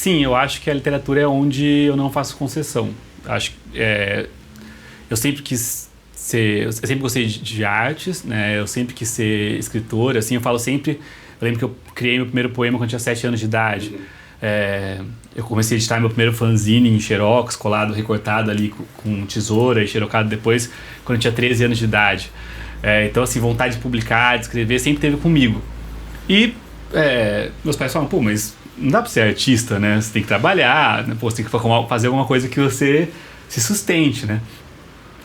sim, eu acho que a literatura é onde eu não faço concessão. Acho eu sempre quis ser, eu sempre gostei de artes, né? Eu sempre quis ser escritor, assim, eu falo sempre, eu lembro que eu criei meu primeiro poema quando eu tinha 7 anos de idade. Eu comecei a editar meu primeiro fanzine em xerox, colado, recortado ali com tesoura e xerocado depois, quando eu tinha 13 anos de idade. Então, assim, vontade de publicar, de escrever, sempre teve comigo. E meus pais falam, pô, mas não dá pra ser artista, né? Você tem que trabalhar, né? Pô, você tem que fazer alguma coisa que você se sustente, né?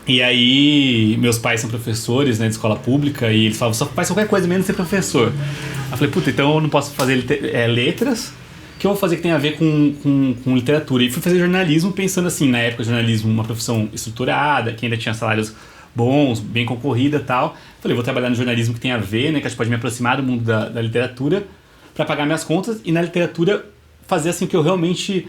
E aí, meus pais são professores, né, de escola pública, e eles falavam, só faz qualquer coisa menos ser professor. Aí eu falei, puta, então eu não posso fazer letras, que eu vou fazer que tem a ver com literatura. E fui fazer jornalismo pensando assim, na época jornalismo uma profissão estruturada, que ainda tinha salários bons, bem concorrida e tal. Falei, vou trabalhar no jornalismo que tem a ver, né, que acho que pode me aproximar do mundo da literatura, para pagar minhas contas, e na literatura fazer assim o que eu realmente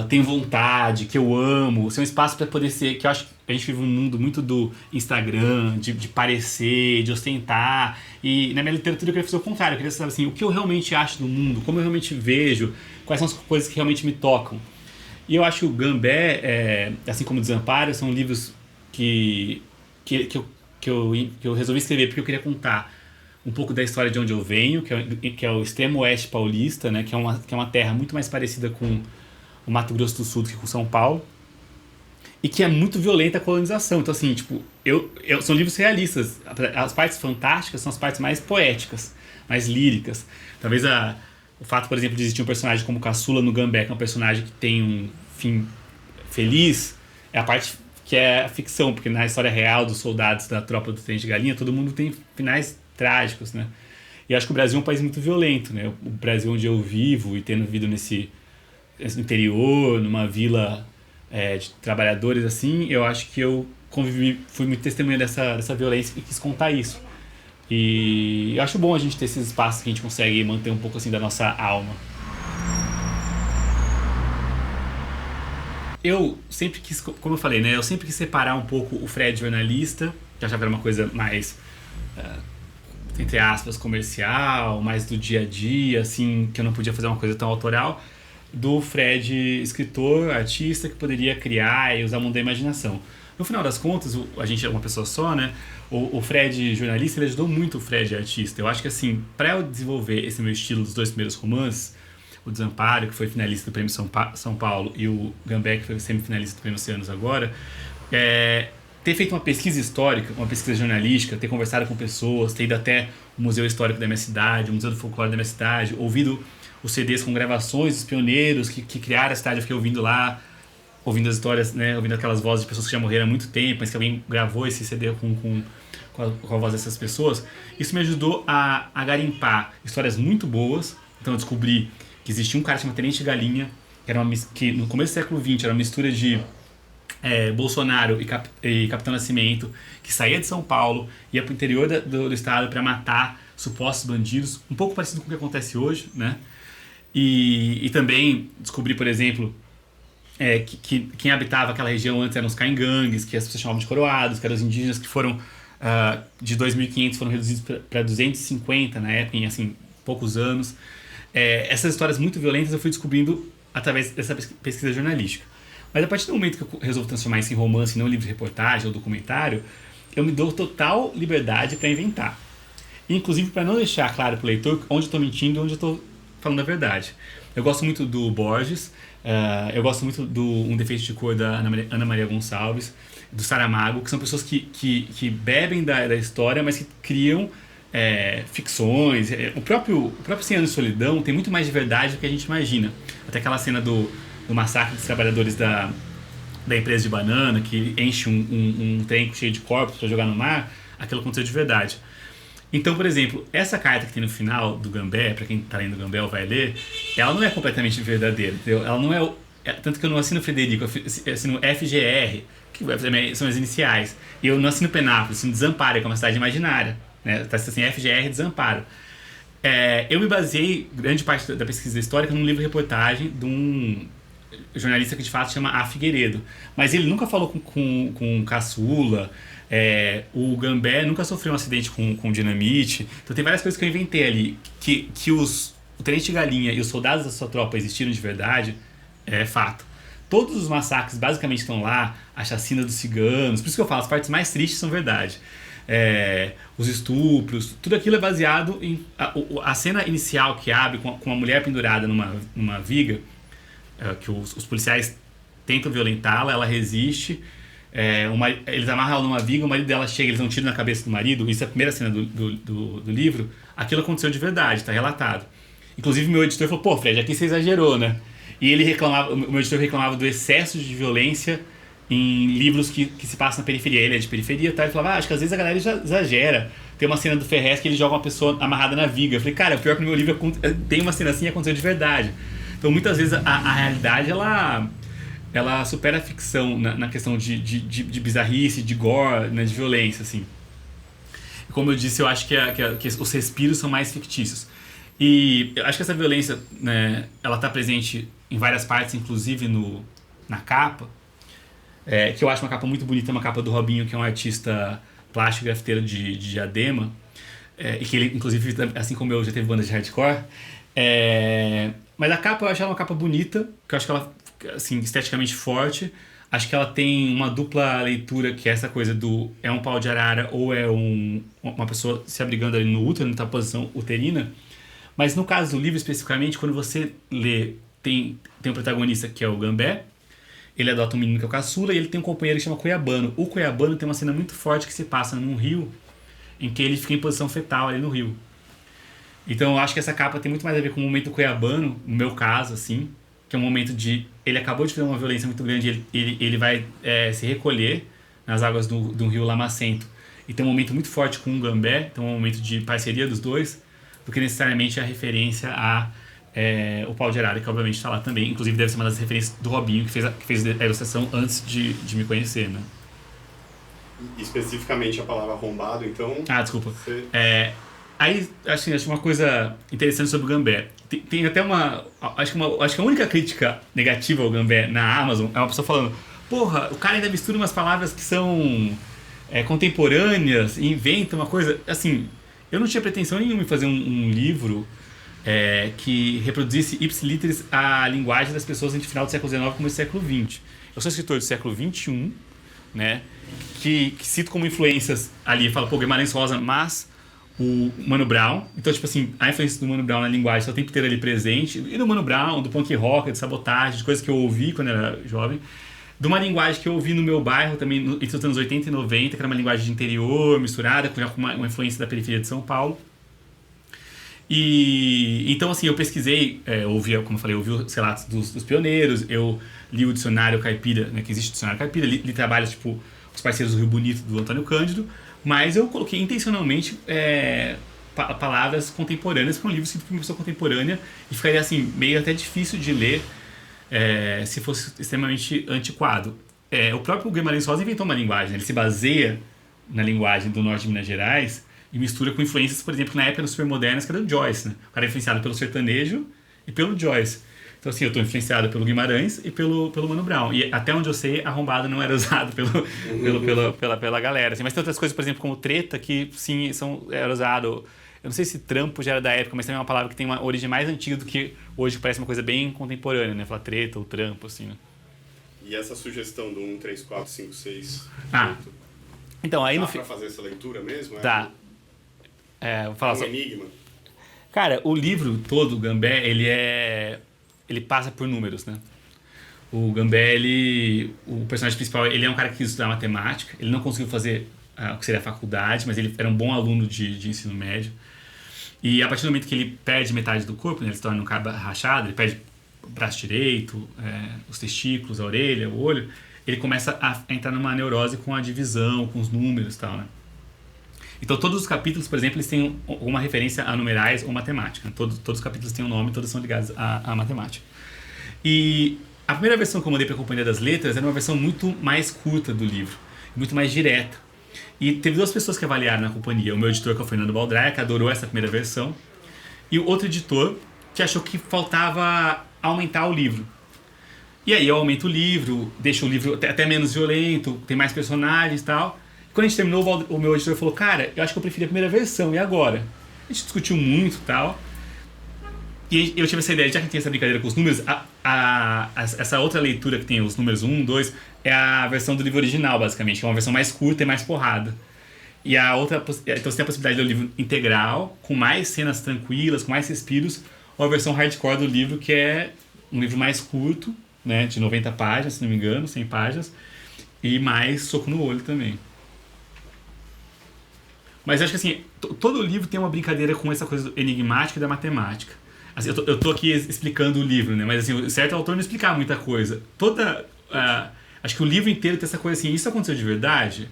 tenho vontade, que eu amo, ser um espaço para poder ser, que eu acho que a gente vive um mundo muito do Instagram, de parecer, de ostentar, e na minha literatura eu queria fazer o contrário, eu queria saber assim, o que eu realmente acho do mundo, como eu realmente vejo, quais são as coisas que realmente me tocam. E eu acho que o Gambé, assim como o Desamparo, são livros que eu resolvi escrever porque eu queria contar um pouco da história de onde eu venho, que é o extremo oeste paulista, né, que é uma terra muito mais parecida com o Mato Grosso do Sul do que com São Paulo, e que é muito violenta a colonização. Então, assim, tipo, são livros realistas. As partes fantásticas são as partes mais poéticas, mais líricas. Talvez o fato, por exemplo, de existir um personagem como Caçula no Gambé, que é um personagem que tem um fim feliz, é a parte que é a ficção, porque na história real dos soldados da tropa do Trem de Galinha, todo mundo tem finais trágicos, né? E eu acho que o Brasil é um país muito violento, né? O Brasil onde eu vivo e tendo vivido nesse interior, numa vila de trabalhadores, assim, eu acho que eu fui muito testemunha dessa violência e quis contar isso. E eu acho bom a gente ter esses espaços que a gente consegue manter um pouco assim da nossa alma. Eu sempre quis, como eu falei, né, eu sempre quis separar um pouco o Fred jornalista, que eu achava que era uma coisa mais, entre aspas, comercial, mais do dia a dia, assim, que eu não podia fazer uma coisa tão autoral, do Fred escritor, artista, que poderia criar e usar o mundo da imaginação. No final das contas, a gente é uma pessoa só, né? O Fred jornalista, ele ajudou muito o Fred artista. Eu acho que, assim, para eu desenvolver esse meu estilo dos 2 primeiros romances, o Desamparo, que foi finalista do Prêmio São Paulo, e o Gambé, que foi semifinalista do Prêmio Oceanos agora, ter feito uma pesquisa histórica, uma pesquisa jornalística, ter conversado com pessoas, ter ido até o Museu Histórico da minha cidade, o Museu do Folclore da minha cidade, ouvido os CDs com gravações dos pioneiros que criaram a cidade, eu fiquei ouvindo lá, ouvindo as histórias, né, ouvindo aquelas vozes de pessoas que já morreram há muito tempo, mas que alguém gravou esse CD com a voz dessas pessoas. Isso me ajudou a garimpar histórias muito boas. Então eu descobri que existia um cara chamado Tenente Galinha, que no começo do século XX era uma mistura de Bolsonaro e Capitão Nascimento, que saía de São Paulo, ia para o interior do estado para matar supostos bandidos, um pouco parecido com o que acontece hoje, né? E também descobri, por exemplo, que quem habitava aquela região antes eram os caingangues, que as pessoas chamavam de coroados, que eram os indígenas que foram, de 2.500, foram reduzidos para 250 na época, em assim, poucos anos. Essas histórias muito violentas eu fui descobrindo através dessa pesquisa jornalística. Mas a partir do momento que eu resolvo transformar isso em romance, não em livro de reportagem ou documentário, eu me dou total liberdade para inventar. Inclusive para não deixar claro para o leitor onde eu estou mentindo e onde eu estou falando a verdade. Eu gosto muito do Borges, eu gosto muito do Um Defeito de Cor da Ana Maria Gonçalves, do Saramago, que são pessoas que bebem da história, mas que criam ficções. O próprio 100 Anos de Solidão tem muito mais de verdade do que a gente imagina. Até aquela cena do massacre dos trabalhadores da empresa de banana, que enche um trem cheio de corpos para jogar no mar, aquilo aconteceu de verdade. Então, por exemplo, essa carta que tem no final do Gambé, para quem está lendo o Gambé ou vai ler, ela não é completamente verdadeira, entendeu? Ela não tanto que eu não assino Frederico, eu assino FGR, que são as iniciais. E eu não assino Penápolis, assino Desamparo, que é uma cidade imaginária, né? Está assim, FGR Desamparo. Eu me baseei, grande parte da pesquisa histórica, num livro-reportagem de um jornalista que de fato chama A. Figueiredo. Mas ele nunca falou com caçula. O Gambé nunca sofreu um acidente com dinamite. Então tem várias coisas que eu inventei ali que os o Tenente Galinha e os soldados da sua tropa existiram de verdade, é fato. Todos os massacres basicamente estão lá, a chacina dos ciganos, por isso que eu falo, as partes mais tristes são verdade. Os estupros, tudo aquilo é baseado em... A cena inicial que abre com uma mulher pendurada numa viga, que os policiais tentam violentá-la, ela resiste, eles amarram ela numa viga, o marido dela chega, eles dão um tiro na cabeça do marido, isso é a primeira cena do livro, aquilo aconteceu de verdade, está relatado. Inclusive meu editor falou, pô Fred, aqui você exagerou, né? E o meu editor reclamava do excesso de violência em livros que se passam na periferia. Ele é de periferia, tá? Ele falava, acho que às vezes a galera exagera. Tem uma cena do Ferrez que ele joga uma pessoa amarrada na viga. Eu falei, cara, o pior que no meu livro tem uma cena assim e aconteceu de verdade. Então muitas vezes a realidade ela supera a ficção na questão de bizarrice, de gore, né, de violência, assim. Como eu disse, eu acho que os respiros são mais fictícios. E eu acho que essa violência, né, ela está presente em várias partes, inclusive na capa, que eu acho uma capa muito bonita, uma capa do Robinho, que é um artista plástico e grafiteiro de Diadema, e que ele, inclusive, assim como eu, já teve banda de hardcore. Mas a capa, eu acho ela uma capa bonita, que eu acho que ela, assim, esteticamente forte. Acho que ela tem uma dupla leitura, que é essa coisa é um pau de arara ou é uma pessoa se abrigando ali no útero, na posição uterina. Mas no caso do livro especificamente, quando você lê, tem um protagonista que é o Gambé, ele adota um menino que é o caçula e ele tem um companheiro que chama Cuiabano. O Cuiabano tem uma cena muito forte que se passa num rio, em que ele fica em posição fetal ali no rio. Então eu acho que essa capa tem muito mais a ver com o momento Cuiabano, no meu caso, assim, que é um momento de... Ele acabou de fazer uma violência muito grande, ele vai se recolher nas águas do rio Lamacento. E tem um momento muito forte com o Gambé, então é um momento de parceria dos dois, do que necessariamente a referência o pau de arara, que obviamente está lá também. Inclusive deve ser uma das referências do Robinho, que fez a ilustração antes de me conhecer, né? Especificamente a palavra arrombado, então... Desculpa. Você... Aí, acho uma coisa interessante sobre o Gambé. Tem até acho que a única crítica negativa ao Gambé na Amazon é uma pessoa falando, porra, o cara ainda mistura umas palavras que são contemporâneas e inventa uma coisa... Assim, eu não tinha pretensão nenhuma em fazer um livro que reproduzisse ipsiliteris a linguagem das pessoas entre o final do século XIX como o século XX. Eu sou escritor do século XXI, né, que cito como influências ali, falo, pô, Guimarães Rosa, mas o Mano Brown. Então, tipo assim, a influência do Mano Brown na linguagem está o tempo inteiro ali presente. E do Mano Brown, do punk rock, de Sabotagem, de coisas que eu ouvi quando eu era jovem. De uma linguagem que eu ouvi no meu bairro também, entre os anos 80 e 90, que era uma linguagem de interior, misturada com uma influência da periferia de São Paulo. E então, assim, eu pesquisei, ouvi, como eu falei, ouvi os relatos dos pioneiros, eu li o dicionário caipira, né, que existe o dicionário caipira, li trabalhos tipo Os Parceiros do Rio Bonito, do Antônio Cândido, mas eu coloquei intencionalmente palavras contemporâneas para um livro escrito por uma pessoa contemporânea, e ficaria assim, meio até difícil de ler se fosse extremamente antiquado. O próprio Guimarães Rosa inventou uma linguagem, né? Ele se baseia na linguagem do norte de Minas Gerais e mistura com influências, por exemplo, na época dos supermodernas, que era do Joyce, né? O cara é influenciado pelo sertanejo e pelo Joyce. Então, assim, eu estou influenciado pelo Guimarães e pelo Mano Brown. E até onde eu sei, arrombado não era usado pela galera. Assim. Mas tem outras coisas, por exemplo, como treta, que sim, era usado. Eu não sei se trampo já era da época, mas também é uma palavra que tem uma origem mais antiga do que hoje, parece uma coisa bem contemporânea, né? Falar treta ou trampo, assim, né? E essa sugestão do 1, 3, 4, 5, 6... Então, aí dá pra fazer essa leitura mesmo? Tá. Vou falar um enigma? Cara, o livro todo, o Gambé, ele passa por números, né? O Gambé, o personagem principal, ele é um cara que quis estudar matemática, ele não conseguiu fazer o que seria a faculdade, mas ele era um bom aluno de ensino médio. E a partir do momento que ele perde metade do corpo, né, ele se torna um cara rachado, ele perde o braço direito, os testículos, a orelha, o olho, ele começa a entrar numa neurose com a divisão, com os números e tal, né? Então todos os capítulos, por exemplo, eles têm uma referência a numerais ou matemática. Todos os capítulos têm um nome, todos são ligados à matemática. E a primeira versão que eu mandei para a Companhia das Letras era uma versão muito mais curta do livro, muito mais direta. E teve duas pessoas que avaliaram na companhia. O meu editor, que é o Fernando Baldraia, que adorou essa primeira versão, e o outro editor, que achou que faltava aumentar o livro. E aí eu aumento o livro, deixo o livro até menos violento, tem mais personagens e tal. Quando a gente terminou, o meu editor falou, cara, eu acho que eu preferi a primeira versão, e agora? A gente discutiu muito e tal. E eu tive essa ideia, já que tem essa brincadeira com os números, essa outra leitura que tem os números 1, 2, é a versão do livro original, basicamente, que é uma versão mais curta e mais porrada. E a outra, então você tem a possibilidade de ler o livro integral, com mais cenas tranquilas, com mais respiros, ou a versão hardcore do livro, que é um livro mais curto, né, de 90 páginas, se não me engano, 100 páginas, e mais soco no olho também. Mas eu acho que assim, todo livro tem uma brincadeira com essa coisa enigmática e da matemática. Assim, eu tô aqui explicando o livro, né? Mas assim, o certo é o autor não explicar muita coisa. Acho que o livro inteiro tem essa coisa assim, isso aconteceu de verdade?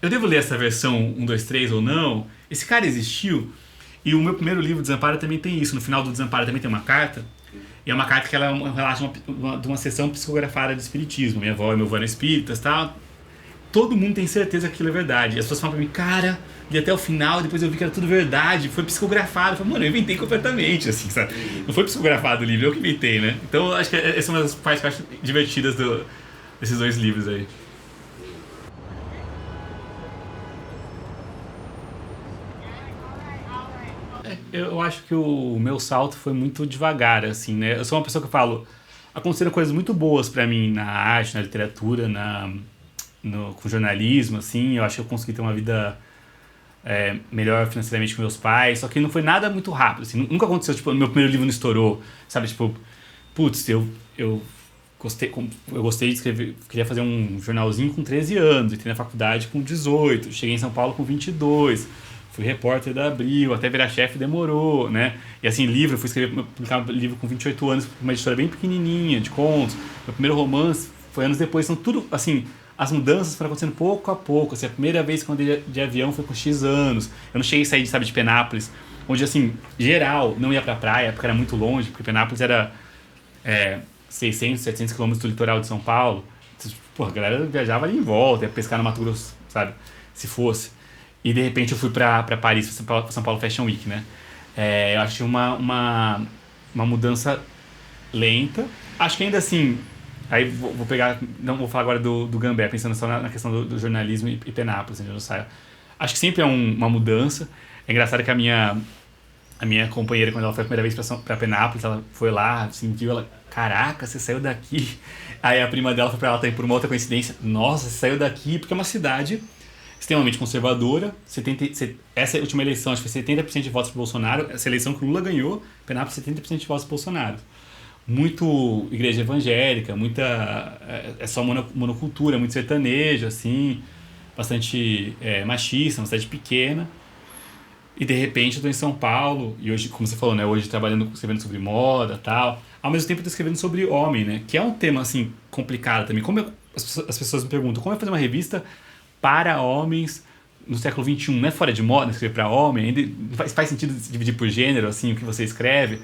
Eu devo ler essa versão 1, 2, 3 ou não? Esse cara existiu? E o meu primeiro livro, Desamparo, também tem isso. No final do Desamparo também tem uma carta. E é uma carta que ela é um relato de uma sessão psicografada de espiritismo. Minha avó e meu avô eram espíritas e tal. Todo mundo tem certeza que aquilo é verdade. E as pessoas falam pra mim, cara, li até o final, depois eu vi que era tudo verdade, foi psicografado. Eu falei, mano, eu inventei completamente, assim, sabe? Não foi psicografado o livro, eu que inventei, né? Então eu acho que essa é uma das partes que eu acho divertidas desses dois livros aí. Eu acho que o meu salto foi muito devagar, assim, né? Eu sou uma pessoa que eu falo, aconteceram coisas muito boas pra mim na arte, na literatura, com jornalismo, assim. Eu acho que eu consegui ter uma vida melhor financeiramente com meus pais, só que não foi nada muito rápido, assim. Nunca aconteceu, tipo, meu primeiro livro não estourou, sabe? Tipo, putz, eu gostei de escrever, queria fazer um jornalzinho com 13 anos, entrei na faculdade com 18, cheguei em São Paulo com 22, fui repórter da Abril, até virar chefe demorou, né? E assim, livro, eu fui publicar um livro com 28 anos, uma editora bem pequenininha, de contos. Meu primeiro romance foi anos depois, então tudo, assim, as mudanças foram acontecendo pouco a pouco. Assim, a primeira vez que eu andei de avião foi com X anos. Eu não cheguei a sair, sabe, de Penápolis, onde, assim, geral, não ia pra praia, porque era muito longe, porque Penápolis era 600, 700 quilômetros do litoral de São Paulo. Pô, a galera viajava ali em volta, ia pescar no Mato Grosso, sabe, se fosse. E de repente eu fui pra Paris, pra São Paulo Fashion Week, né? Eu acho que uma mudança lenta. Acho que ainda assim, aí vou pegar, não vou falar agora do Gambé, pensando só na questão do jornalismo e Penápolis, onde eu saio. Acho que sempre é uma mudança. É engraçado que a minha companheira, quando ela foi a primeira vez pra Penápolis, ela foi lá, assim, viu, ela, caraca, você saiu daqui. Aí a prima dela foi pra ela também por uma outra coincidência, nossa, você saiu daqui, porque é uma cidade extremamente conservadora. Essa última eleição, acho que foi 70% de votos para Bolsonaro. Essa eleição que o Lula ganhou, Penápolis, 70% de votos para Bolsonaro. Muito igreja evangélica, é só monocultura, muito sertanejo, assim, bastante machista, uma cidade pequena. E de repente eu estou em São Paulo, e hoje, como você falou, né, hoje escrevendo sobre moda e tal. Ao mesmo tempo eu estou escrevendo sobre homem, né, que é um tema, assim, complicado também. As pessoas me perguntam, como é fazer uma revista para homens no século XXI? Não é fora de moda escrever para homem? Ainda faz sentido dividir por gênero, assim, o que você escreve?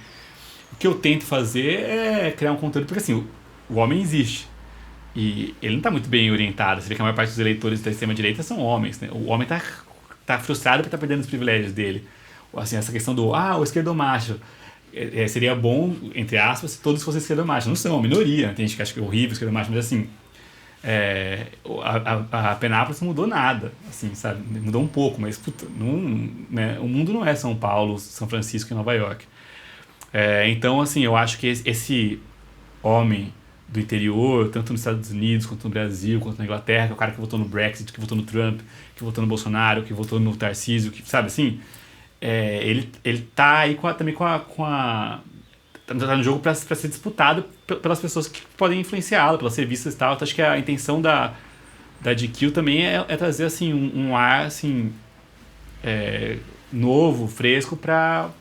O que eu tento fazer é criar um conteúdo, porque assim, o homem existe. E ele não está muito bem orientado. Você vê que a maior parte dos eleitores da extrema-direita são homens, né? O homem tá frustrado porque está perdendo os privilégios dele. Assim, essa questão o esquerdomacho. Seria bom, entre aspas, se todos fossem esquerdomacho. Não são, a minoria. Tem gente que acha que é horrível esquerdomacho, mas assim, a Penápolis não mudou nada, assim, sabe? Mudou um pouco, mas puta, né? O mundo não é São Paulo, São Francisco e Nova York. Então, assim, eu acho que esse homem do interior, tanto nos Estados Unidos, quanto no Brasil, quanto na Inglaterra, que é o cara que votou no Brexit, que votou no Trump, que votou no Bolsonaro, que votou no Tarcísio, que, sabe assim? Ele tá aí também tá no jogo para ser disputado pelas pessoas que podem influenciá-lo, pelas revistas e tal. Então, acho que a intenção da GQ também é trazer assim, um ar assim, novo, fresco para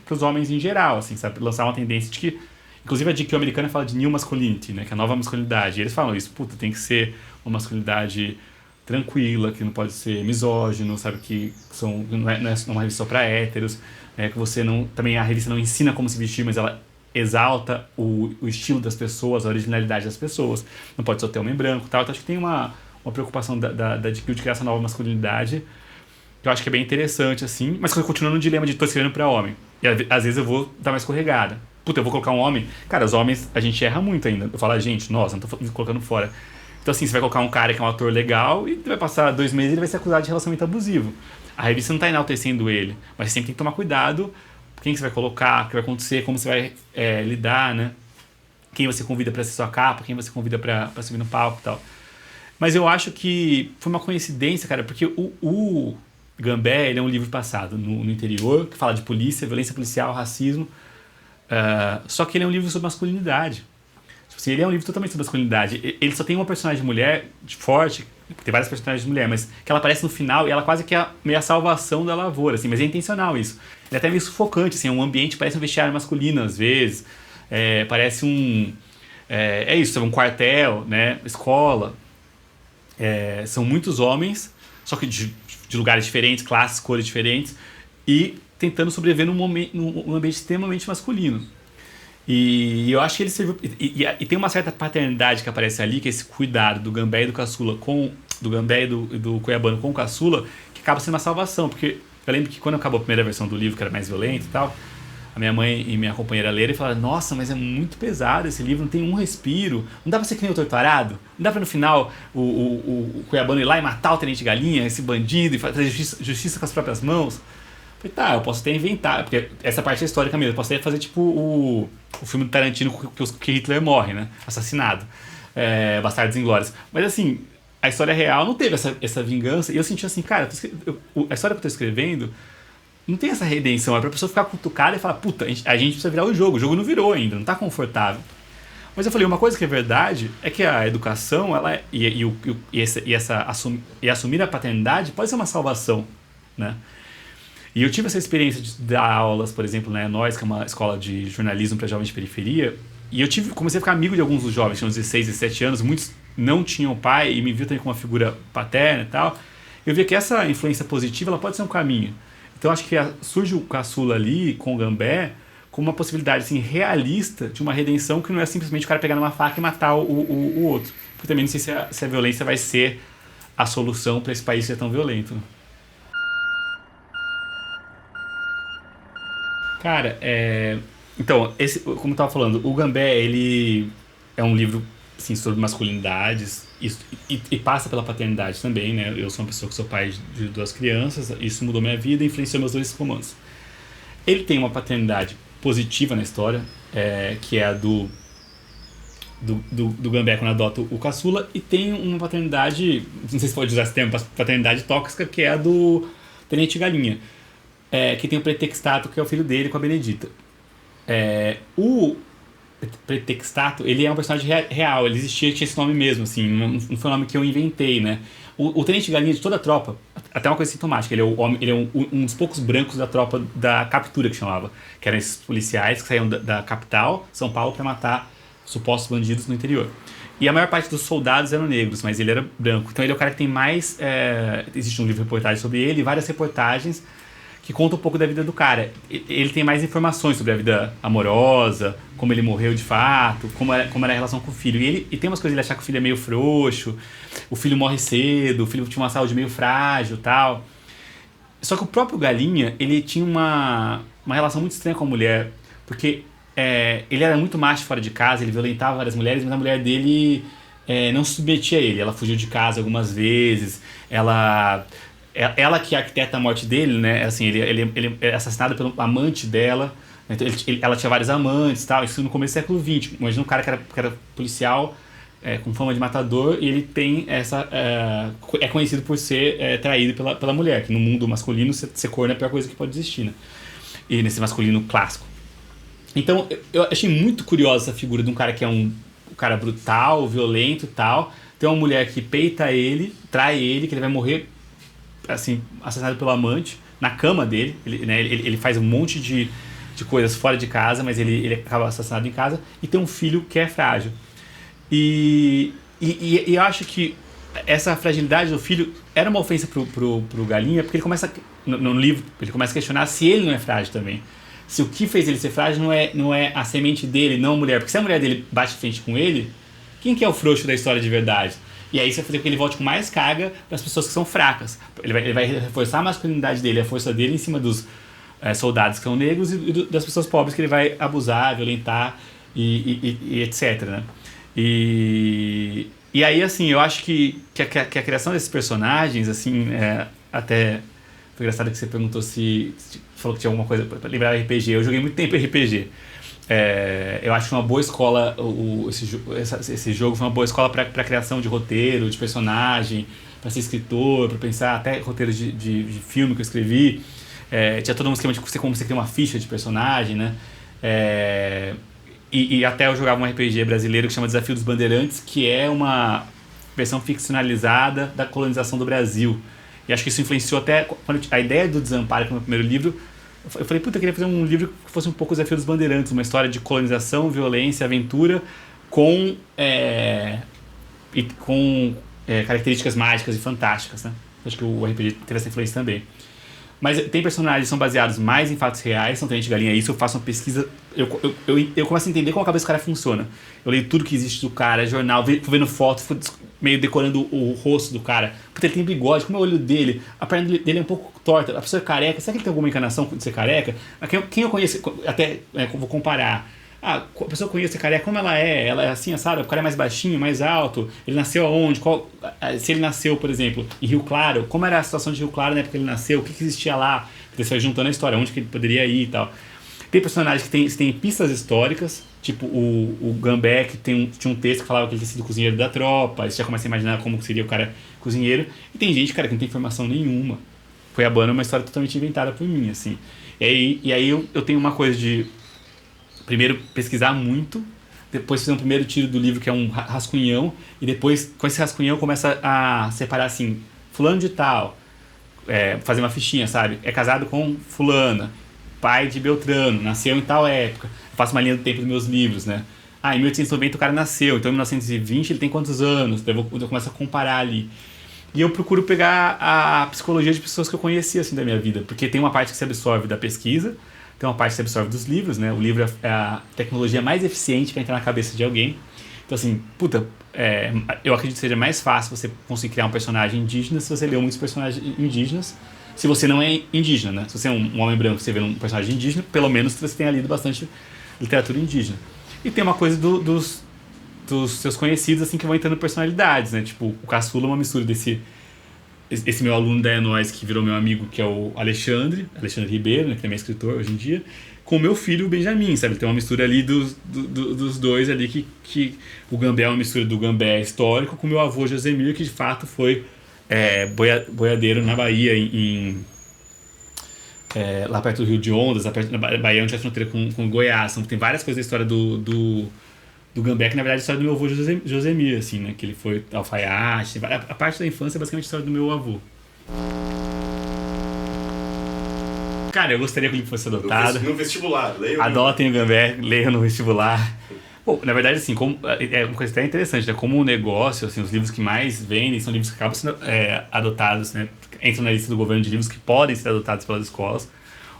os homens em geral, assim, sabe? Lançar uma tendência de que, inclusive a GQ americana fala de new masculinity, né? Que é a nova masculinidade. E eles falam isso, puta, tem que ser uma masculinidade tranquila, que não pode ser misógino, sabe? Que não é uma revista só para héteros, que você não... Também a revista não ensina como se vestir, mas ela exalta o estilo das pessoas, a originalidade das pessoas. Não pode só ter homem branco e tal. Então acho que tem uma preocupação da GQ de criar essa nova masculinidade, que eu acho que é bem interessante, assim, mas continuando no dilema de tô escrevendo pra homem. E às vezes eu vou dar uma escorregada. Puta, eu vou colocar um homem. Cara, os homens, a gente erra muito ainda. Eu falo, gente, nossa, não tô me colocando fora. Então, assim, você vai colocar um cara que é um ator legal e vai passar 2 meses e ele vai ser acusado de relacionamento abusivo. A revista não tá enaltecendo ele, mas sempre tem que tomar cuidado, quem que você vai colocar, o que vai acontecer, como você vai lidar, né? Quem você convida para ser sua capa, quem você convida para subir no palco e tal. Mas eu acho que foi uma coincidência, cara, porque o Gambé, ele é um livro passado no interior, que fala de polícia, violência policial, racismo, só que ele é um livro sobre masculinidade. Tipo assim, ele é um livro totalmente sobre masculinidade. Ele só tem uma personagem mulher forte, tem várias personagens mulheres, mas que ela aparece no final e ela quase que é meio a salvação da lavoura, assim, mas é intencional isso. Ele é até meio sufocante, assim, um ambiente parece um vestiário masculino às vezes, parece é isso, um quartel, né, escola. São muitos homens, só que de lugares diferentes, classes, cores diferentes, e tentando sobreviver num ambiente extremamente masculino. E eu acho que ele serviu. E tem uma certa paternidade que aparece ali, que é esse cuidado do Gambé e do Caçula do Gambé e do Cuiabano com o Caçula, que acaba sendo uma salvação. Porque eu lembro que quando acabou a primeira versão do livro, que era mais violento e tal, a minha mãe e minha companheira leram e falaram: nossa, mas é muito pesado esse livro, não tem um respiro, não dá pra ser que nem o Torturado? Não dá pra no final o Cuiabano ir lá e matar o Tenente Galinha, esse bandido, e fazer justiça com as próprias mãos? Eu falei, tá, eu posso até inventar, porque essa parte é histórica mesmo, eu posso até fazer tipo o filme do Tarantino que Hitler morre, né? Assassinado. Bastardos Inglórios. Mas assim, a história real não teve essa vingança, e eu senti assim, cara, a história que eu tô escrevendo não tem essa redenção, é pra pessoa ficar cutucada e falar, puta, a gente precisa virar o jogo não virou ainda, não tá confortável. Mas eu falei, uma coisa que é verdade é que a educação, ela assumir a paternidade pode ser uma salvação, né? E eu tive essa experiência de dar aulas, por exemplo, na Nós, que é uma escola de jornalismo para jovens de periferia, e eu comecei a ficar amigo de alguns dos jovens, tinham 16, 17 anos, muitos não tinham pai e me viu também com uma figura paterna e tal. Eu vi que essa influência positiva, ela pode ser um caminho. Então acho que surge o Caçula ali com o Gambé como uma possibilidade assim, realista de uma redenção que não é simplesmente o cara pegar numa faca e matar o outro. Porque também não sei se a violência vai ser a solução para esse país ser tão violento. Cara, então, como eu tava falando, o Gambé, ele é um livro assim, sobre masculinidades e passa pela paternidade também, né? Eu sou uma pessoa que sou pai de 2 crianças, isso mudou minha vida e influenciou meus 2 romances. Ele tem uma paternidade positiva na história, que é a do Gambé quando adota o Caçula, e tem uma paternidade, não sei se pode usar esse termo, paternidade tóxica, que é a do Tenente Galinha. Que tem o Pretextato, que é o filho dele com a Benedita. O Pretextato, ele é um personagem real, ele existia, tinha esse nome mesmo, assim, não foi um nome que eu inventei, né? O Tenente Galinha de toda a tropa, até uma coisa sintomática, ele é um dos poucos brancos da tropa da captura, que chamava, que eram esses policiais que saíam da capital, São Paulo, para matar supostos bandidos no interior. E a maior parte dos soldados eram negros, mas ele era branco. Então ele é o cara que tem mais... existe um livro de reportagem sobre ele, várias reportagens que conta um pouco da vida do cara. Ele tem mais informações sobre a vida amorosa, como ele morreu de fato, como era a relação com o filho. E tem umas coisas de ele achar que o filho é meio frouxo, o filho morre cedo, o filho tinha uma saúde meio frágil e tal. Só que o próprio Galinha, ele tinha uma relação muito estranha com a mulher, porque ele era muito macho fora de casa, ele violentava várias mulheres, mas a mulher dele não se submetia a ele. Ela fugiu de casa algumas vezes, ela que arquiteta a morte dele, né? Assim, ele é assassinado pelo amante dela. Então ela tinha vários amantes e tal. Isso no começo do século XX. Imagina um cara que era policial, com fama de matador, e ele tem é conhecido por ser traído pela mulher, que no mundo masculino ser corno é a pior coisa que pode existir, né? E nesse masculino clássico. Então eu achei muito curiosa essa figura de um cara que é um cara brutal, violento e tal. Tem uma mulher que peita ele, trai ele, que ele vai morrer assim, assassinado pelo amante na cama dele, ele faz um monte de coisas fora de casa, mas ele acaba assassinado em casa, e tem um filho que é frágil. E eu acho que essa fragilidade do filho era uma ofensa pro Galinha, porque ele começa, no livro, ele começa a questionar se ele não é frágil também. Se o que fez ele ser frágil não é a semente dele, não a mulher. Porque se a mulher dele bate de frente com ele, quem que é o frouxo da história de verdade? E aí isso vai fazer com que ele volte com mais carga para as pessoas que são fracas. Ele vai reforçar a masculinidade dele, a força dele em cima dos soldados que são negros e das pessoas pobres que ele vai abusar, violentar e etc, né? E aí, assim, eu acho que a criação desses personagens, assim, até Foi engraçado que você perguntou se falou que tinha alguma coisa pra lembrar RPG. Eu joguei muito tempo RPG. Eu acho que uma boa escola, esse jogo foi uma boa escola para criação de roteiro, de personagem, para ser escritor, para pensar até roteiros de filme que eu escrevi. Tinha todo um esquema de como você cria uma ficha de personagem, né? E até eu jogava um RPG brasileiro que chama Desafio dos Bandeirantes, que é uma versão ficcionalizada da colonização do Brasil. E acho que isso influenciou até quando a ideia do Desamparo, que é o meu primeiro livro. Eu falei, puta, eu queria fazer um livro que fosse um pouco o Desafio dos Bandeirantes, uma história de colonização, violência, aventura, com características mágicas e fantásticas, né? Acho que o RPG teve essa influência também. Mas tem personagens que são baseados mais em fatos reais, são Tenente Galinha. Isso eu faço uma pesquisa, eu começo a entender como a cabeça do cara funciona. Eu leio tudo que existe do cara, jornal, fui vendo fotos, fui meio decorando o rosto do cara. Puta, ele tem bigode, como é o olho dele, a perna dele é um pouco torta, a pessoa é careca, será que ele tem alguma encarnação de ser careca? Quem eu conheço, até vou comparar. A pessoa conhece a careca, como ela é assim, assada, o cara é mais baixinho, mais alto, ele nasceu aonde, se ele nasceu, por exemplo, em Rio Claro, como era a situação de Rio Claro na época que ele nasceu, o que existia lá, você vai juntando a história, onde que ele poderia ir e tal. Tem personagens que tem pistas históricas, tipo o Gambé, que tinha um texto que falava que ele tinha sido cozinheiro da tropa, aí você já começa a imaginar como seria o cara cozinheiro, e tem gente, cara, que não tem informação nenhuma. Foi a banda uma história totalmente inventada por mim, assim. E aí eu tenho uma coisa de primeiro pesquisar muito, depois fazer um primeiro tiro do livro que é um rascunhão, e depois com esse rascunhão começa a separar assim, fulano de tal, fazer uma fichinha, sabe? É casado com fulana, pai de Beltrano, nasceu em tal época. Eu faço uma linha do tempo dos meus livros, né? Em 1890 o cara nasceu, então em 1920 ele tem quantos anos? Eu começo a comparar ali. E eu procuro pegar a psicologia de pessoas que eu conhecia assim da minha vida, porque tem uma parte que se absorve da pesquisa, tem uma parte que se absorve dos livros, né? O livro é a tecnologia mais eficiente para entrar na cabeça de alguém. Então, assim, eu acredito que seja mais fácil você conseguir criar um personagem indígena se você leu muitos personagens indígenas, se você não é indígena, né? Se você é um homem branco e você vê um personagem indígena, pelo menos você tenha lido bastante literatura indígena. E tem uma coisa dos seus conhecidos, assim, que vão entrando personalidades, né? Tipo, o Caçula é uma mistura esse meu aluno da Enóis, que virou meu amigo, que é o Alexandre Ribeiro, né, que também é escritor hoje em dia, com o meu filho, o Benjamin, sabe? Tem uma mistura ali dos dois ali, que o Gambé é uma mistura do Gambé histórico com o meu avô Josemir, que de fato foi boiadeiro na Bahia, lá perto do Rio de Ondas, lá perto da Bahia, onde é a fronteira com Goiás. Então, tem várias coisas da história do Gambé, que na verdade é a história do meu avô Josemir, assim, né? Que ele foi alfaiate. A parte da infância é basicamente a história do meu avô. Cara, eu gostaria que ele fosse adotado. No vestibular, leia. Adotem o Gambé, leiam no vestibular. Bom, na verdade, assim, é uma coisa até interessante, né? Como um negócio, assim, os livros que mais vendem são livros que acabam sendo adotados, né? Entram na lista do governo de livros que podem ser adotados pelas escolas,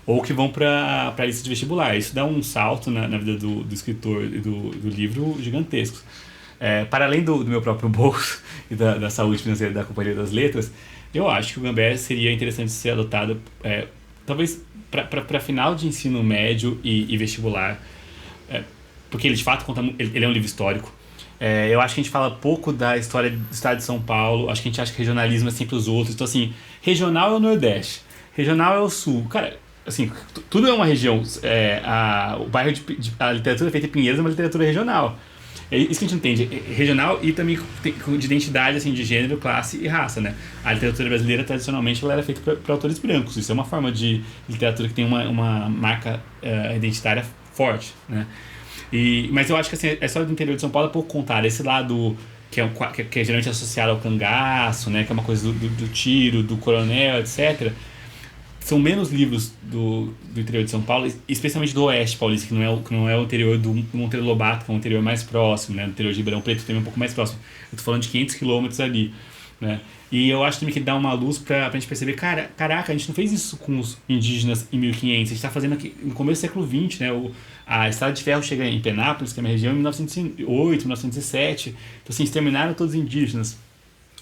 ou que vão para a lista de vestibular. Isso dá um salto na vida do escritor e do livro gigantesco. Para além do meu próprio bolso e da saúde financeira da Companhia das Letras, eu acho que o Gambé seria interessante ser adotado, talvez para final de ensino médio e vestibular, porque ele de fato ele é um livro histórico. Eu acho que a gente fala pouco da história do estado de São Paulo, acho que a gente acha que regionalismo é sempre os outros. Então, assim, regional é o Nordeste, regional é o Sul. Cara, assim, tudo é uma região. O bairro a literatura feita em Pinheiros é uma literatura regional. É isso que a gente entende, regional e também de identidade, assim, de gênero, classe e raça, né? A literatura brasileira, tradicionalmente, ela era feita por autores brancos. Isso é uma forma de literatura que tem uma marca identitária forte, né? Mas eu acho que assim, a história do interior de São Paulo é pouco contada. Esse lado que é geralmente associado ao cangaço, né? Que é uma coisa do tiro, do coronel, etc. São menos livros do interior de São Paulo, especialmente do oeste paulista, que não é o interior do Monteiro Lobato, que é um interior mais próximo, né? O interior de Ribeirão Preto também é um pouco mais próximo. Eu tô falando de 500 quilômetros ali, né? E eu acho também que dá uma luz pra gente perceber, caraca, a gente não fez isso com os indígenas em 1500, a gente tá fazendo aqui no começo do século XX, né? A Estrada de Ferro chega em Penápolis, que é a minha região, em 1908, 1907. Então, assim, exterminaram todos os indígenas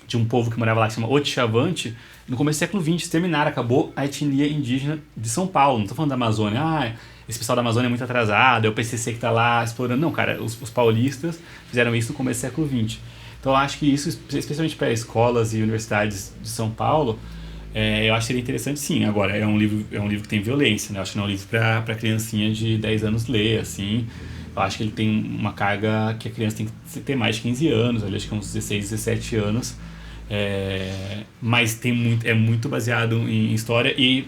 de um povo que morava lá, que se chama Otixavante. No começo do século XX, exterminaram, acabou a etnia indígena de São Paulo. Não tô falando da Amazônia, esse pessoal da Amazônia é muito atrasado, é o PCC que tá lá explorando. Não, cara, os paulistas fizeram isso no começo do século XX. Então, eu acho que isso, especialmente para escolas e universidades de São Paulo, Eu acho que seria interessante, sim. Agora, é um livro que tem violência, né? Eu acho que não é um livro pra criancinha de 10 anos ler, assim. Eu acho que ele tem uma carga que a criança tem que ter mais de 15 anos, ali, acho que uns 16, 17 anos. Mas é muito baseado em história e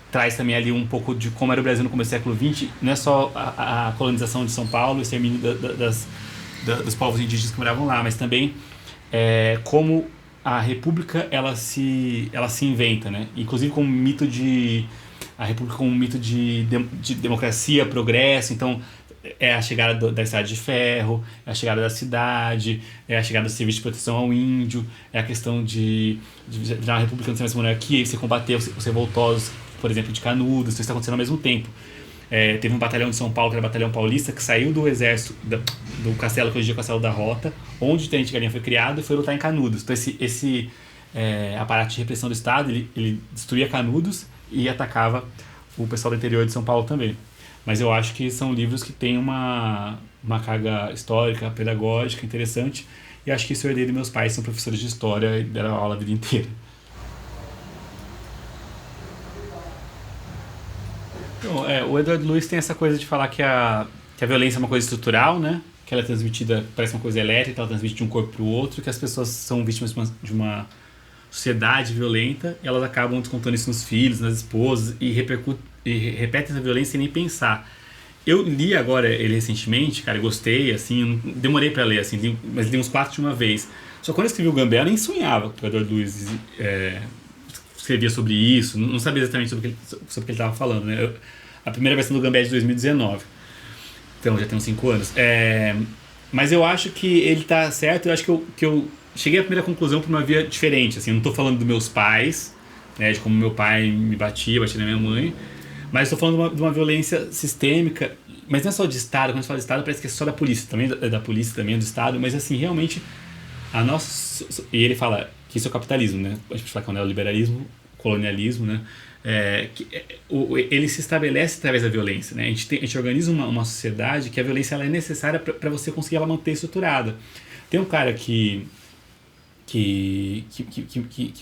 traz também ali um pouco de como era o Brasil no começo do século XX. Não é só a colonização de São Paulo, o extermínio dos povos indígenas que moravam lá, mas também como a república ela se inventa, né? Inclusive com o mito de a república como um mito de democracia, progresso. Então é a chegada da estrada de ferro, é a chegada da cidade, é a chegada do serviço de proteção ao índio, é a questão de virar uma república não ser mais monarquia, você combater os revoltosos, por exemplo, de Canudos. Então isso está acontecendo ao mesmo tempo. Teve um batalhão de São Paulo, que era o Batalhão Paulista, que saiu do exército do castelo, que hoje é o Castelo da Rota, onde o Tenente Galinha foi criado, e foi lutar em Canudos. Então esse aparato de repressão do Estado, ele destruía Canudos e atacava o pessoal do interior de São Paulo também. Mas eu acho que são livros que têm uma carga histórica, pedagógica interessante, e acho que isso eu herdei dos meus pais, são professores de história e deram aula a vida inteira. Então, o Edward Lewis tem essa coisa de falar que a violência é uma coisa estrutural, né? Que ela é transmitida, parece uma coisa elétrica, ela transmite de um corpo para o outro, que as pessoas são vítimas de uma sociedade violenta, e elas acabam descontando isso nos filhos, nas esposas, e repetem essa violência sem nem pensar. Eu li agora ele recentemente, cara, eu gostei, assim, eu demorei pra ler, assim, mas li uns 4 de uma vez. Só que quando eu escrevi o Gambé, eu nem sonhava que o Edward Lewis escrevia sobre isso, não sabia exatamente sobre o que ele estava falando, né? A primeira versão do Gambé é de 2019, então já tem uns 5 anos. Mas eu acho que ele tá certo, eu acho que eu cheguei à primeira conclusão por uma via diferente, assim, eu não tô falando dos meus pais, né, de como meu pai me batia na minha mãe, mas estou falando de uma violência sistêmica, mas não é só de Estado. Quando a gente fala de Estado, parece que é só da polícia, também da polícia, também é do Estado, mas assim, realmente, e ele fala que isso é o capitalismo, né? A gente fala que é o neoliberalismo, colonialismo, né? Ele se estabelece através da violência, né? A gente organiza uma sociedade que a violência ela é necessária para você conseguir ela manter estruturada. Tem um cara que me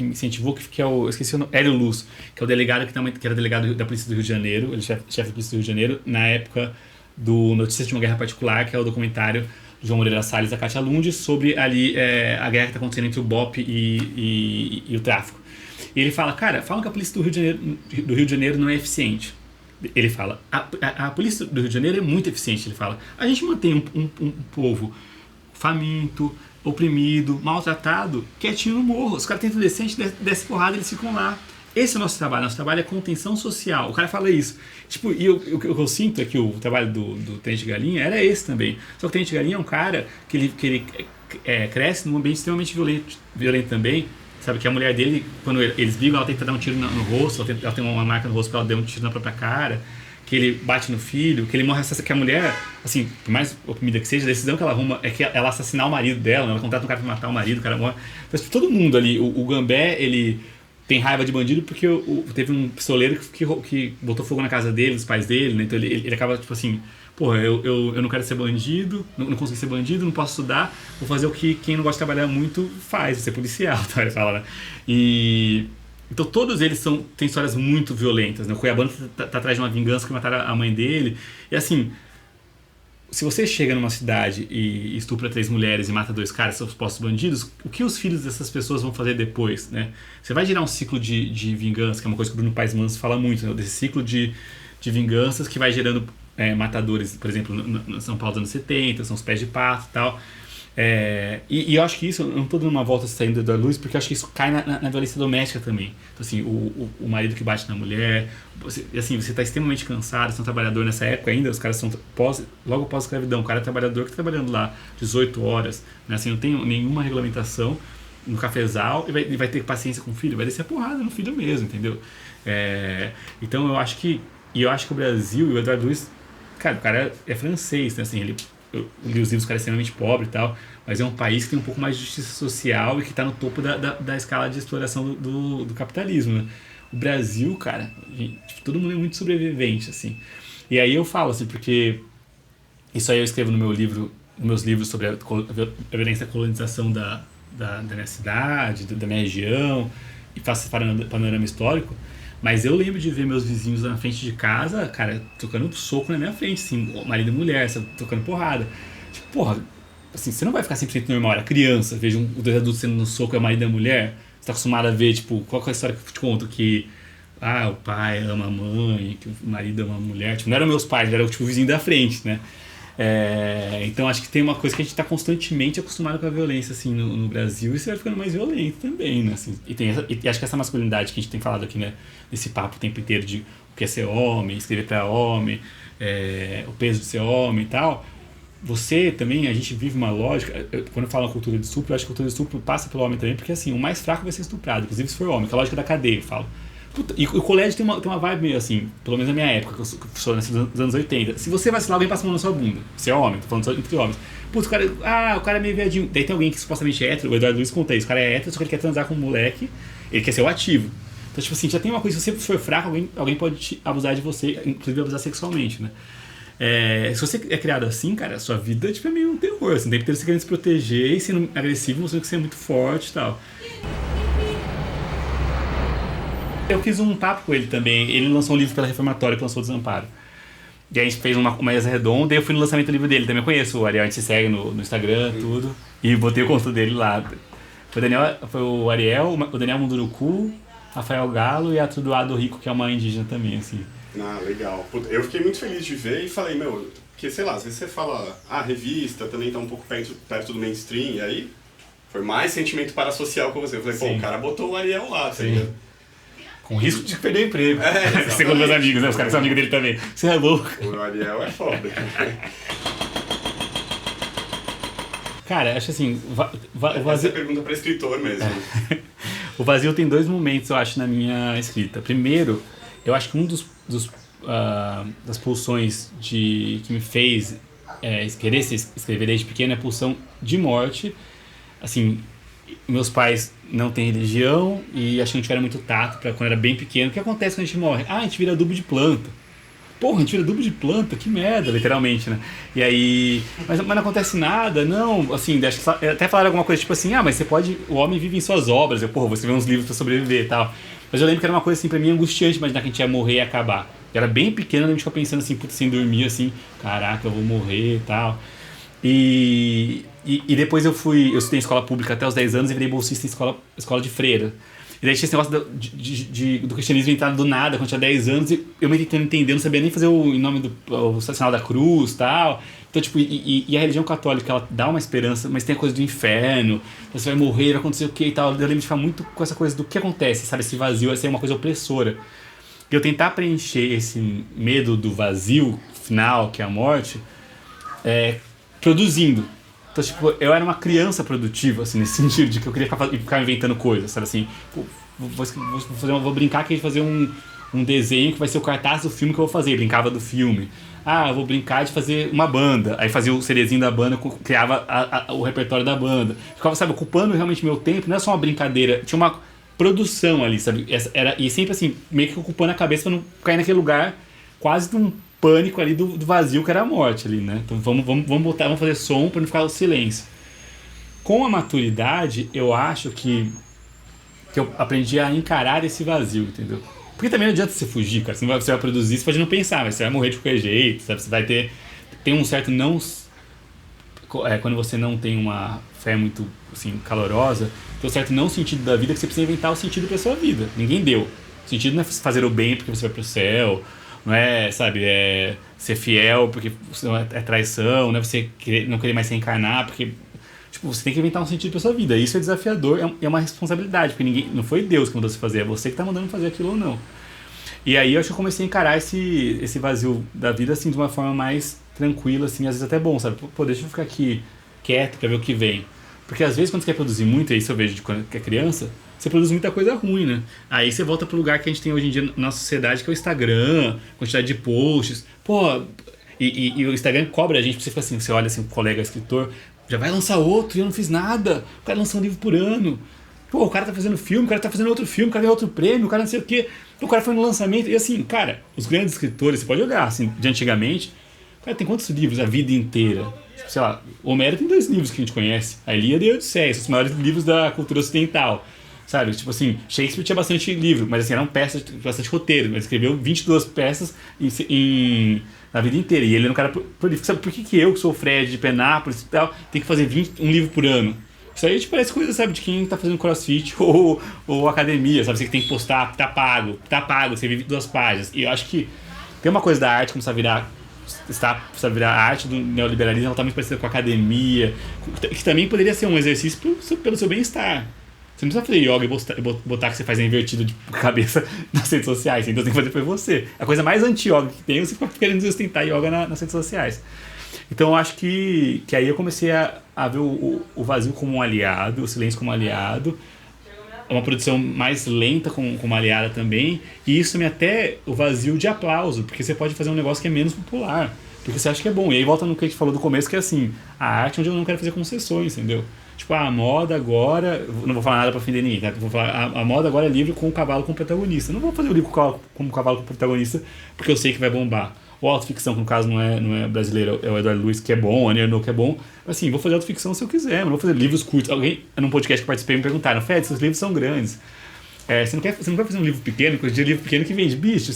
incentivou, que é eu esqueci o nome, Hélio Luz, que é o delegado que era delegado da Polícia do Rio de Janeiro, ele chefe da Polícia do Rio de Janeiro, na época do Notícias de uma Guerra Particular, que é o documentário do João Moreira Salles e da Kátia Lund, sobre ali a guerra que está acontecendo entre o BOP e o tráfico. E ele fala, cara, falam que a Polícia do Rio de Janeiro não é eficiente. Ele fala, a Polícia do Rio de Janeiro é muito eficiente. Ele fala, a gente mantém um povo faminto, oprimido, maltratado, quietinho no morro. Os caras tentam descer, a gente desce porrada, eles ficam lá. Esse é o nosso trabalho. Nosso trabalho é contenção social. O cara fala isso. Tipo, e o que eu sinto é que o trabalho do Tenente Galinha era esse também. Só que o Tenente Galinha é um cara que ele cresce num ambiente extremamente violento também. Sabe, que a mulher dele, quando eles brigam, ela tenta dar um tiro no rosto, ela tem uma marca no rosto porque ela deu um tiro na própria cara, que ele bate no filho, que ele morre, que a mulher, assim, por mais oprimida que seja, a decisão que ela arruma é que ela assassinar o marido dela, né? Ela contrata um cara pra matar o marido, o cara morre. Então, todo mundo ali, o Gambé, ele tem raiva de bandido porque teve um pistoleiro que botou fogo na casa dele, dos pais dele, né? Então ele acaba, tipo assim, porra, eu não quero ser bandido, não consigo ser bandido, não posso estudar, vou fazer o que quem não gosta de trabalhar muito faz, ser policial, tá? Ele fala, né? Então todos eles têm histórias muito violentas, né? O Cuiabano tá atrás de uma vingança que mataram a mãe dele. E assim, se você chega numa cidade e estupra 3 mulheres e mata 2 caras, são supostos bandidos, o que os filhos dessas pessoas vão fazer depois, né? Você vai gerar um ciclo de vingança, que é uma coisa que o Bruno Paes Manso fala muito, né? Desse ciclo de vinganças que vai gerando matadores, por exemplo, no São Paulo dos anos 70, são os pés de pato e tal. E eu acho que isso, eu não estou dando uma volta saindo da luz, porque eu acho que isso cai na violência doméstica também. Então, assim, o marido que bate na mulher, você está extremamente cansado, você é um trabalhador nessa época ainda, os caras são logo pós-escravidão, o cara é trabalhador que está trabalhando lá 18 horas, né, assim, não tem nenhuma regulamentação no cafezal e vai ter paciência com o filho, vai descer a porrada no filho mesmo, entendeu? Então eu acho que o Brasil e o Edward Lewis, cara, o cara é francês, né, assim, eu li os livros, o cara é extremamente pobre e tal, mas é um país que tem um pouco mais de justiça social e que está no topo da escala de exploração do capitalismo, né? O Brasil, cara, gente, todo mundo é muito sobrevivente, assim. E aí eu falo, assim, porque isso aí eu escrevo nos meus livros sobre a violência da colonização da minha cidade, da minha região, e faço esse panorama histórico, mas eu lembro de ver meus vizinhos na frente de casa, cara, tocando um soco na minha frente, assim, marido e mulher, sabe, tocando porrada. Tipo, porra, assim, você não vai ficar 100% normal, era criança, veja os dois adultos sendo no soco, é o marido e a mulher, você tá acostumado a ver, tipo, qual que é a história que eu te conto, que o pai ama a mãe, que o marido ama a mulher, tipo, não eram meus pais, era tipo o vizinho da frente, né? Então acho que tem uma coisa que a gente está constantemente acostumado com a violência assim no Brasil, e você vai ficando mais violento também, né? Assim, e acho que essa masculinidade que a gente tem falado aqui, né, nesse papo o tempo inteiro de o que é ser homem, escrever para homem, o peso de ser homem e tal, você também, a gente vive uma lógica, quando eu falo a cultura de estupro, eu acho que a cultura de estupro passa pelo homem também, porque assim, o mais fraco vai ser estuprado, inclusive se for homem, que é a lógica da cadeia, eu falo. Puta, e o colégio tem uma vibe meio assim, pelo menos na minha época, que eu sou nos anos 80. Se você vacilar, alguém passa a mão na sua bunda. Você é homem, tô falando só entre homens. Putz, o cara é meio viadinho. Daí tem alguém que supostamente é hétero, o Eduardo Luiz conta isso. O cara é hétero, só que ele quer transar com um moleque, ele quer ser o ativo. Então, tipo assim, já tem uma coisa, se você for fraco, alguém pode abusar de você, inclusive abusar sexualmente, né? Se você é criado assim, cara, a sua vida tipo, é meio um terror. Assim, tem que ter você querendo se proteger e sendo agressivo, mostrando que você é muito forte e tal. Eu fiz um papo com ele também. Ele lançou um livro pela Reformatória que lançou o Desamparo. E aí a gente fez uma mesa redonda e eu fui no lançamento do livro dele. Também conheço o Ariel, a gente se segue no Instagram, tudo. E botei o conto dele lá. Foi o Ariel, o Daniel Munduruku, Rafael Galo e a Trudoado Rico, que é uma indígena também, assim. Legal. Puta, eu fiquei muito feliz de ver e falei, porque sei lá, às vezes você fala, revista também tá um pouco perto do mainstream, e aí foi mais sentimento parasocial com você. Eu falei, pô, o cara botou o Ariel lá, tá ligado? Com risco de perder o emprego. Segundo meus amigos, né? Os caras são amigos dele também. Você é louco. O Ariel é foda. Cara, acho assim... O vazio... Você pergunta pra escritor mesmo. O vazio tem 2 momentos, eu acho, na minha escrita. Primeiro, eu acho que um das pulsões que me fez querer escrever desde pequeno é a pulsão de morte. Assim, meus pais não têm religião e acho que não tiveram muito tato pra quando era bem pequeno. O que acontece quando a gente morre? A gente vira adubo de planta. Porra, a gente vira adubo de planta, que merda, literalmente, né? E aí... Mas não acontece nada, não, assim, acho que até falaram alguma coisa tipo assim, mas você pode... O homem vive em suas obras, você vê uns livros pra sobreviver e tal. Mas eu lembro que era uma coisa, assim, pra mim angustiante imaginar que a gente ia morrer e acabar. Eu era bem pequeno, a gente ficava pensando assim, putz, sem dormir, assim, caraca, eu vou morrer e tal. E depois eu estudei em escola pública até os 10 anos e virei bolsista em escola de freira. E daí tinha esse negócio do cristianismo entrar do nada, quando eu tinha 10 anos, e eu me tentando entender, não sabia nem fazer em nome o sinal da cruz e tal. Então, tipo, e a religião católica, ela dá uma esperança, mas tem a coisa do inferno, você vai morrer, vai acontecer o quê e tal. Eu lembro de ficar muito com essa coisa do que acontece, sabe? Esse vazio, essa é uma coisa opressora. E eu tentar preencher esse medo do vazio final, que é a morte, produzindo. Então, tipo, eu era uma criança produtiva, assim, nesse sentido de que eu queria ficar inventando coisas, sabe assim? Vou brincar que a gente fazer um desenho que vai ser o cartaz do filme que eu vou fazer. Brincava do filme. Eu vou brincar de fazer uma banda. Aí fazia o CDzinho da banda, criava o repertório da banda. Ficava, sabe, ocupando realmente meu tempo. Não é só uma brincadeira, tinha uma produção ali, sabe? E sempre assim, meio que ocupando a cabeça pra não cair naquele lugar quase de um pânico ali do vazio que era a morte ali, né? Então vamos fazer som pra não ficar o silêncio. Com a maturidade, eu acho que eu aprendi a encarar esse vazio, entendeu? Porque também não adianta você fugir, cara. Você vai produzir, você pode não pensar, mas você vai morrer de qualquer jeito, sabe? Você vai tem um certo não... quando você não tem uma fé muito, assim, calorosa, tem um certo não sentido da vida que você precisa inventar o sentido pra sua vida. Ninguém deu. O sentido não é fazer o bem porque você vai pro céu, não é, sabe, ser fiel porque é traição, não é você não querer mais se reencarnar, porque tipo, você tem que inventar um sentido pra sua vida. Isso é desafiador, é uma responsabilidade, porque não foi Deus que mandou você fazer, é você que tá mandando fazer aquilo ou não. E aí eu acho que eu comecei a encarar esse vazio da vida assim, de uma forma mais tranquila, assim, às vezes até bom, sabe? Pô, deixa eu ficar aqui quieto pra ver o que vem. Porque às vezes quando você quer produzir muito, isso eu vejo de quando é criança, você produz muita coisa ruim, né? Aí você volta pro lugar que a gente tem hoje em dia na nossa sociedade, que é o Instagram, quantidade de posts. Pô, e o Instagram cobra a gente, você fica assim, você olha assim, um colega escritor, já vai lançar outro e eu não fiz nada. O cara lançou um livro por ano. Pô, o cara tá fazendo filme, o cara tá fazendo outro filme, o cara ganhou outro prêmio, o cara não sei o quê. O cara foi no lançamento. E assim, cara, os grandes escritores, você pode olhar assim, de antigamente, o cara tem quantos livros a vida inteira? Sei lá, Homero tem 2 livros que a gente conhece, a Ilíada e a Odisseia, são os maiores livros da cultura ocidental. sabe? Tipo assim, Shakespeare tinha bastante livro, mas assim, eram peças, bastante roteiro. Ele escreveu 22 peças na vida inteira. E ele era um cara prolífico. Sabe por que eu, que sou o Fred de Penápolis e tal, tenho que fazer um livro por ano? Isso aí te parece coisa, sabe, de quem tá fazendo crossfit ou academia, sabe? Você que tem que postar, tá pago, você vive 2 páginas. E eu acho que tem uma coisa da arte, como sabe virar a arte do neoliberalismo, ela tá muito parecida com a academia, que também poderia ser um exercício pelo seu bem-estar. Você não precisa fazer yoga e botar que você faz a invertida de cabeça nas redes sociais, então você tem que fazer por você. A coisa mais anti-yoga que tem é você ficar querendo sustentar yoga nas redes sociais. Então eu acho que aí eu comecei a ver o vazio como um aliado, o silêncio como um aliado, uma produção mais lenta como uma aliada também, e isso me até o vazio de aplauso, porque você pode fazer um negócio que é menos popular, porque você acha que é bom. E aí volta no que a gente falou do começo, que é assim, a arte é onde eu não quero fazer concessões, entendeu? Tipo, a moda agora, não vou falar nada pra ofender ninguém, tá? Vou falar, a moda agora é livro com o cavalo como protagonista. Eu não vou fazer o livro com o cavalo como protagonista, porque eu sei que vai bombar. Ou autoficção, que no caso não é brasileiro, é o Eduardo Luiz, que é bom, a Nerno, que é bom. Assim, vou fazer autoficção se eu quiser, mas não vou fazer livros curtos. Alguém, num podcast que eu participei, me perguntaram, Fred, seus livros são grandes. Você não vai fazer um livro pequeno, porque hoje em dia livro pequeno que vende. Bicho,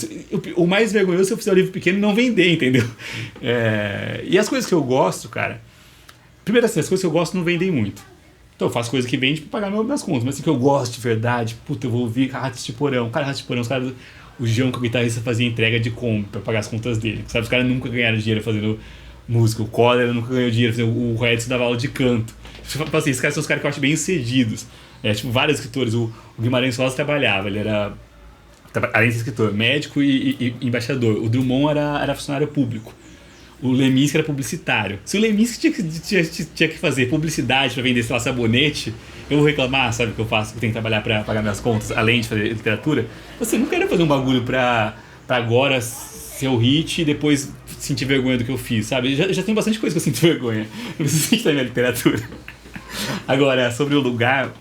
o mais vergonhoso é se eu fizer um livro pequeno e não vender, entendeu? E as coisas que eu gosto, cara... Primeiro assim, as coisas que eu gosto não vendem muito. Então eu faço coisas que vendem pra pagar minhas contas. Mas assim, que eu gosto de verdade, puta, eu vou ouvir Ratos de Porão. Cara, Ratos de Porão, os caras... O João, que é o guitarrista, fazia entrega de Kombi pra pagar as contas dele. Sabe, os caras nunca ganharam dinheiro fazendo música. O Cólera nunca ganhou dinheiro fazendo... O Edson dava aula de canto. Tipo assim, esses caras são os caras que eu acho bem sucedidos. Tipo, vários escritores. O Guimarães Rosa trabalhava. Ele era, além de ser escritor, médico e embaixador. O Drummond era funcionário público. O Leminski era publicitário. Se o Leminski tinha que fazer publicidade pra vender, sei lá, sabonete, eu vou reclamar, sabe, que eu faço, que eu tenho que trabalhar pra pagar minhas contas, além de fazer literatura. Você não quer fazer um bagulho pra agora ser o hit e depois sentir vergonha do que eu fiz, sabe? Já tem bastante coisa que eu sinto vergonha. Não preciso sentir na minha literatura. Agora, sobre o lugar,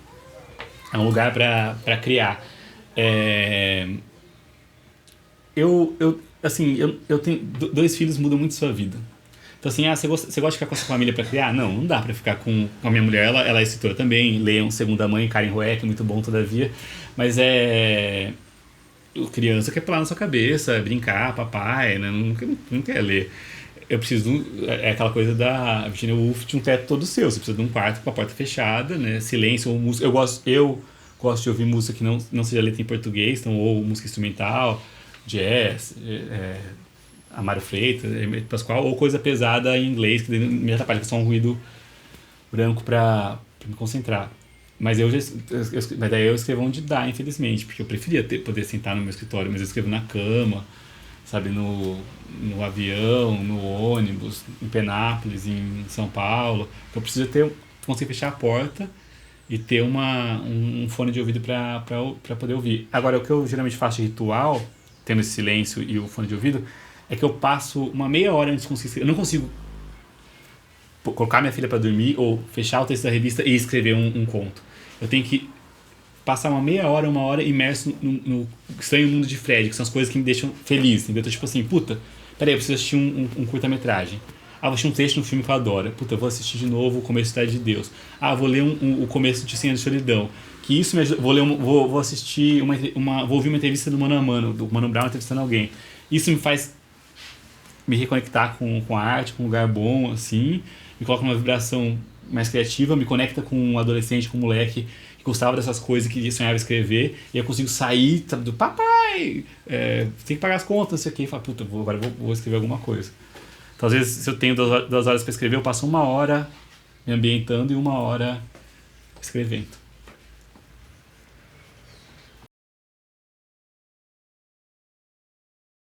é um lugar pra criar. Eu tenho 2 filhos, mudam muito sua vida. Então assim, você gosta de ficar com a sua família pra criar? Não dá pra ficar com a minha mulher, ela é escritora também, leiam Segunda Mãe, Karen Roeck, muito bom todavia, mas criança quer pular na sua cabeça, brincar, papai, né? Não quer ler. Eu preciso, aquela coisa da Virginia Woolf, de um teto todo seu, você precisa de um quarto com a porta fechada, né? Silêncio ou música, eu gosto de ouvir música que não seja letra em português, então, ou música instrumental, jazz, Amário Freitas, Pascoal, ou coisa pesada em inglês, que me atrapalha, que é só um ruído branco pra me concentrar. Mas daí eu escrevo onde dá, infelizmente, porque eu preferia poder sentar no meu escritório, mas eu escrevo na cama, sabe, no avião, no ônibus, em Penápolis, em São Paulo. Então eu preciso conseguir fechar a porta e ter um fone de ouvido para poder ouvir. Agora, o que eu geralmente faço de ritual, tendo esse silêncio e o fone de ouvido, é que eu passo uma meia hora antes de conseguir escrever. Eu não consigo colocar minha filha para dormir ou fechar o texto da revista e escrever um conto. Eu tenho que passar uma meia hora, 1 hora imerso no estranho mundo de Fred, que são as coisas que me deixam feliz, entendeu? Então, tipo assim, puta, peraí, eu preciso assistir um curta-metragem. Vou assistir um texto de um filme que eu adoro. Puta, eu vou assistir de novo O Começo da Cidade de Deus. Vou ler o começo de 100 Anos de Solidão. Que isso me ajuda. Vou assistir vou ouvir uma entrevista do Mano a Mano, do Mano Brown entrevistando alguém. Isso me faz me reconectar com a arte, com um lugar bom, assim. Me coloca numa vibração mais criativa, me conecta com um adolescente, com um moleque que gostava dessas coisas, que sonhava escrever, e eu consigo sair, sabe, do papai, tem que pagar as contas, não sei o que, e falar, puta, agora vou escrever alguma coisa. Então, às vezes, se eu tenho 2 horas para escrever, eu passo 1 hora me ambientando e 1 hora escrevendo.